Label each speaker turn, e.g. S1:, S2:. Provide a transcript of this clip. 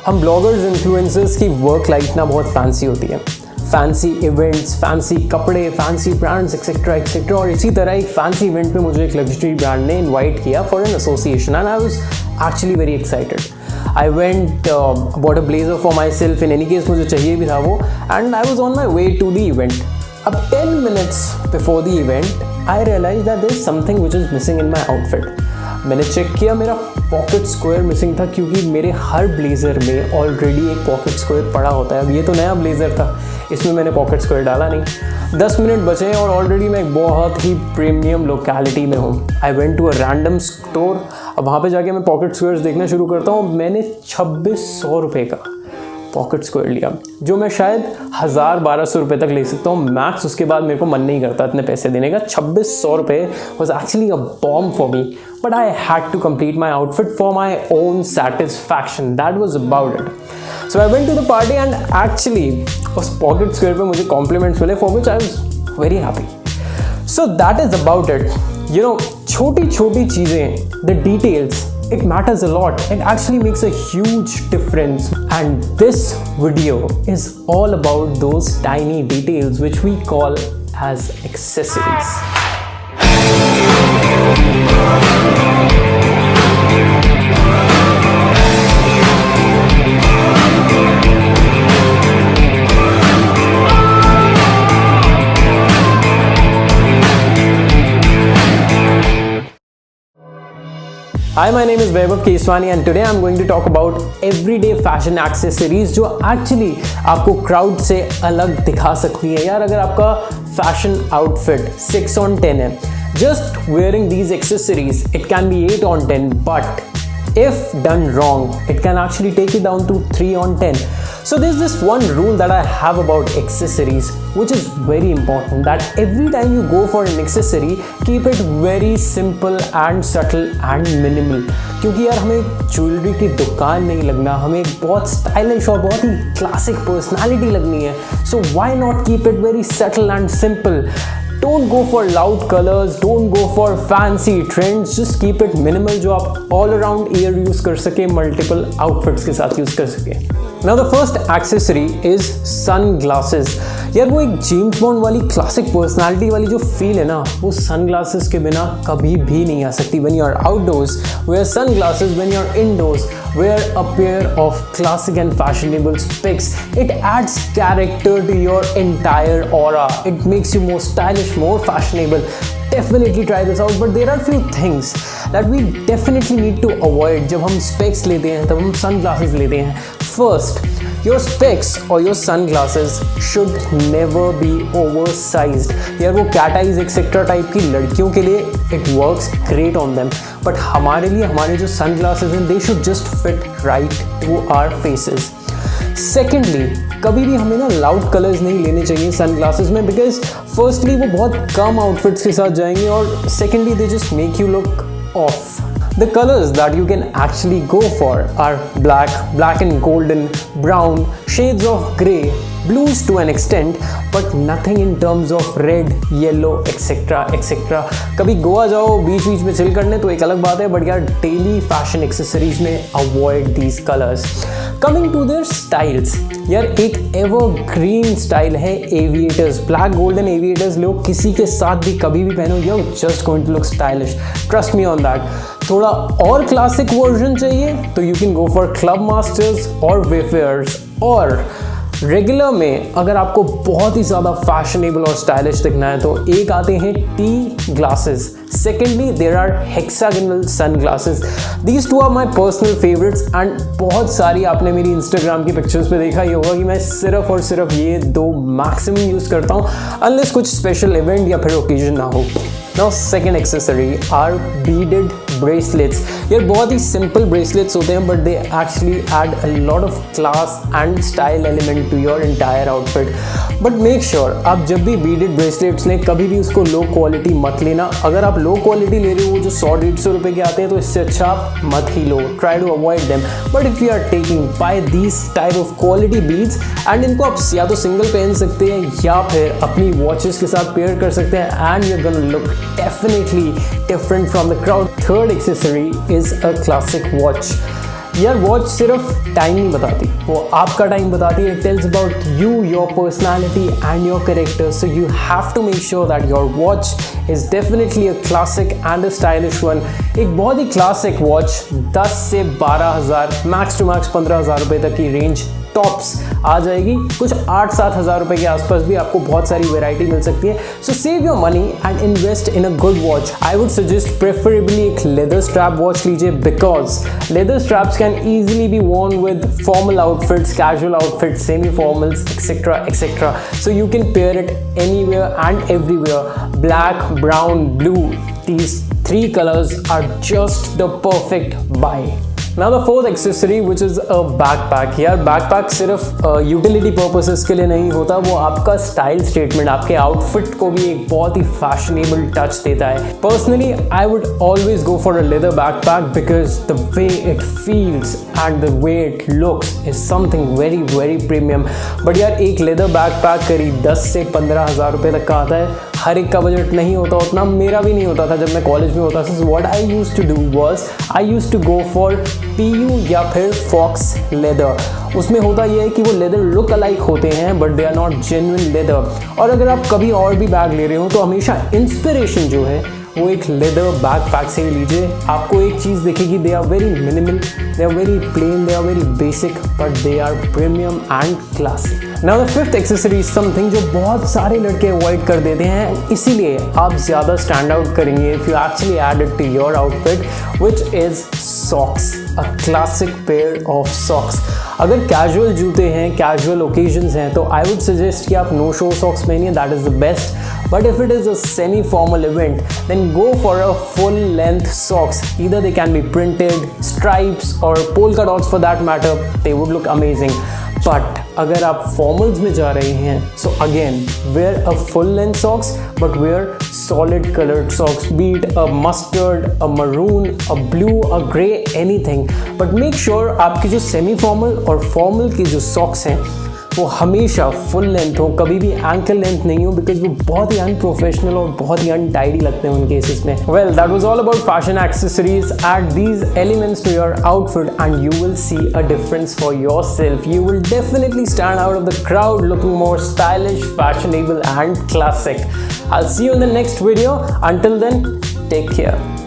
S1: हम bloggers influencers की work life ना बहुत फैंसी होती है, फैंसी इवेंट्स, फैंसी कपड़े, फैंसी ब्रांड्स एक्सेट्रा एक्सेट्रा। और इसी तरह एक फैंसी इवेंट पे मुझे एक लग्जरी ब्रांड ने इनवाइट किया for an association and I was actually very excited. I went bought a blazer for myself, in any case मुझे चाहिए भी था वो, and I was on my way to the event. अब 10 minutes before the event I realize that there is something which is missing in my outfit. मैंने check किया, मेरा pocket square missing था, क्योंकि मेरे हर ब्लेज़र में ऑलरेडी एक पॉकेट स्क्वायर पड़ा होता है। अब ये तो नया ब्लेज़र था, इसमें मैंने पॉकेट स्क्वायर डाला नहीं। 10 मिनट बचे और ऑलरेडी मैं एक बहुत ही प्रीमियम लोकेलिटी में हूँ। I went to a random store. अब वहाँ पे जाके मैं पॉकेट स्क्वायर्स देखना शुरू करता हूँ। मैंने 2600 रुपये का पॉकेट स्क्वायर लिया, जो मैं शायद 1000-1200 रुपये तक ले सकता हूँ मैक्स। उसके बाद मेरे को मन नहीं करता इतने पैसे देने का। 2600 रुपये was actually a bomb for me, but I had to complete my outfit for my own satisfaction. That was about it. So I went to the party and actually उस पॉकेट स्क्वायर पे मुझे compliments मिले, for which I was very happy. So that is about it. You know, छोटी छोटी चीज़ें, the details, it matters a lot. It actually makes a huge difference, and this video is all about those tiny details which we call as accessories. Hi, my name is Vaibhav Keswani and today I'm going to talk about everyday fashion accessories जो actually आपको crowd से अलग दिखा सकती है। यार, अगर आपका fashion outfit 6 on 10 है, just wearing these accessories it can be 8 on 10, but if done wrong it can actually take it down to 3 on 10. So there's this one rule that I have about accessories which is very important, that every time you go for an accessory keep it very simple and subtle and minimal. क्योंकि यार हमें jewellery की दुकान नहीं लगना, हमें एक बहुत स्टाइलिश और बहुत ही क्लासिक पर्सनालिटी लगनी है। So why not keep it very subtle and simple? Don't go for loud colors, don't go for fancy trends, just keep it minimal जो आप all around year use कर सके, multiple outfits के साथ use कर सके। Now the first accessory is sunglasses. यार, वो एक जेम्स बॉन्ड वाली क्लासिक पर्सनालिटी वाली जो फील है ना, वो सनग्लासेस के बिना कभी भी नहीं आ सकती। When you are outdoors, wear sunglasses. When you are indoors, wear a pair of classic and fashionable specs. It adds character to your entire aura. It makes you more stylish, more fashionable. Definitely try this out, but there are few things that we definitely need to avoid जब हम specs लेते हैं, तब हम sunglasses लेते हैं। First, your specs or your sunglasses should never be oversized. यार, वो cat eyes एक्सेट्रा टाइप की लड़कियों के लिए it works great on them, but हमारे लिए हमारे जो sunglasses हैं they should just fit right to our faces. Secondly, कभी भी हमें ना लाउड कलर्स नहीं लेने चाहिए सनग्लासेस में, बिकॉज फर्स्टली वो बहुत कम आउटफिट्स के साथ जाएंगे और secondly they just make you look of. The colors that you can actually go for are black and golden, brown, shades of grey, blues to an extent, but nothing in terms of red, yellow, etc. etc. कभी गोवा जाओ बीच में chill करने तो एक अलग बात है, but यार डेली फैशन एक्सेसरीज में avoid these colours. Coming to their styles, यार एक एवरग्रीन स्टाइल है एविएटर्स। ब्लैक गोल्डन एविएटर्स लो, किसी के साथ भी कभी भी पहनो, you just going to look stylish, trust me on that. थोड़ा और क्लासिक वर्जन चाहिए तो you can go for club masters और वेफेयर्स, और रेगुलर में अगर आपको बहुत ही ज़्यादा फैशनेबल और स्टाइलिश दिखना है तो एक आते हैं tea glasses. Secondly there are hexagonal sunglasses. These two are my personal favourites and बहुत सारी आपने मेरी इंस्टाग्राम की पिक्चर्स पे देखा ही होगा कि मैं सिर्फ और सिर्फ ये दो मैक्सिमम यूज़ करता हूँ, अनलेस कुछ स्पेशल इवेंट या फिर ओकेजन ना हो। Now second accessory are beaded bracelets. यार बहुत ही simple bracelets होते हैं, but they actually add a lot of class and style element to your entire outfit. But make sure आप जब भी beaded bracelets लें कभी भी उसको low quality मत लेना। अगर आप low quality ले रहे हो वो जो 100-150 रुपए के आते हैं तो इससे अच्छा आप मत ही लो, try to avoid them. But if you are taking buy these type of quality beads and इनको आप या तो single पहन सकते हैं या फिर अपनी watches के साथ pair कर सकते हैं and you're gonna look definitely different from the crowd. Third accessory is a classic watch. यार वॉच सिर्फ टाइम नहीं बताती, वो आपका टाइम बताती है. It tells about you, your personality and your character. So you have to make sure that your watch is definitely a classic and a stylish one. एक बहुत ही क्लासिक वॉच 10 से 12,000, मैक्स टू मैक्स 15,000 रुपये तक की range tops आ जाएगी. कुछ 8-7 हज़ार रुपये के आसपास भी आपको बहुत सारी वैरायटी मिल सकती है. सो save your money and invest in a good watch. I would suggest preferably एक लेदर स्ट्रैप वॉच लीजिए, because leather straps can easily B worn with formal outfits, casual outfits, semi-formals, etc. So you can pair it anywhere and everywhere. Black, brown, blue, these 3 colors are just the perfect buy. Now the fourth accessory, which is a backpack. यार backpack सिर्फ utility purposes के लिए नहीं होता, वो आपका style statement, आपके outfit को भी एक बहुत ही फैशनेबल टच देता है. Personally I would always go for a leather backpack because the way it feels and the way it looks is something very very premium. But यार एक लेदर बैकपैक करीब 10 से 15,000 रुपये तक का आता है. हर एक का बजट नहीं होता उतना, मेरा भी नहीं होता था जब मैं कॉलेज में होता था. So what I used to do was I used to go for PU या फिर फॉक्स लेदर. उसमें होता यह है कि वो लेदर लुक अलाइक होते हैं but they are not genuine leather. और अगर आप कभी और भी बैग ले रहे हो तो हमेशा इंस्पिरेशन जो है वो एक लेदर बैकपैक से ही लीजिए. आपको एक चीज़ दिखेगी, they are very minimal, they are very plain, they are very basic, but they are premium and classic. Now the fifth accessory is something जो बहुत सारे लड़के अवॉइड कर देते हैं, इसीलिए आप ज़्यादा स्टैंड आउट करेंगे if you actually add it to your outfit, which is socks. A classic pair of socks. अगर कैजुअल जूते हैं, कैजुअल ओकेजन्स हैं, तो आई वुड सजेस्ट कि आप नो शो सॉक्स पहनिए, that is the best. But if it is a semi-formal event, then go for a full-length socks. Either they can be printed, stripes or polka dots for that matter. They would look amazing. But अगर आप formals में जा रहे हैं, so again wear a full-length socks, but wear solid colored socks. Be it a mustard, a maroon, a blue, a grey, anything. But make sure आपकी जो semi-formal और formal की जो socks हैं वो हमेशा फुल लेंथ हो, कभी भी एंकल लेंथ नहीं हो, बिकॉज वो बहुत ही अनप्रोफेशनल और बहुत ही अनटाइडी लगते हैं उन केसेस में. Well that was all about fashion accessories. Add these elements to your outfit and you will see a difference for yourself. You will definitely stand out of the crowd looking more stylish, fashionable and classic. I'll see you in the next video. Until then, take care.